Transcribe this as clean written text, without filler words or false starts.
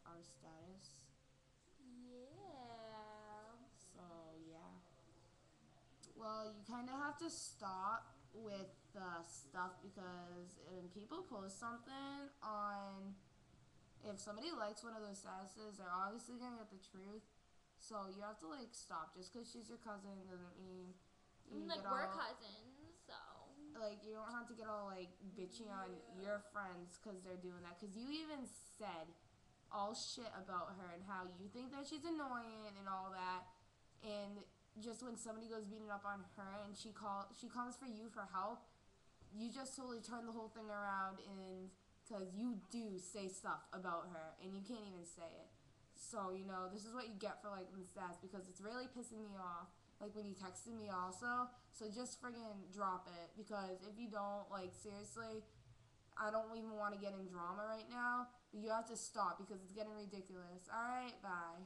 our status. Yeah. So yeah. Well, you kind of have to stop with the stuff because when people post something on, if somebody likes one of those statuses, they're obviously gonna get the truth. So you have to like stop. Just because she's your cousin doesn't mean I mean, you get like, we're all cousins, so. like you don't have to get all like bitchy on your friends because they're doing that. Because you even said all shit about her and how you think that she's annoying and all that, and just when somebody goes beating up on her and she comes for you for help, you just totally turn the whole thing around, and because you do say stuff about her and you can't even say it. So this is what you get for like the stats because it's really pissing me off. Like when you texted me also, so just friggin' drop it because if you don't, like seriously, I don't even want to get in drama right now. But you have to stop because it's getting ridiculous. All right, bye.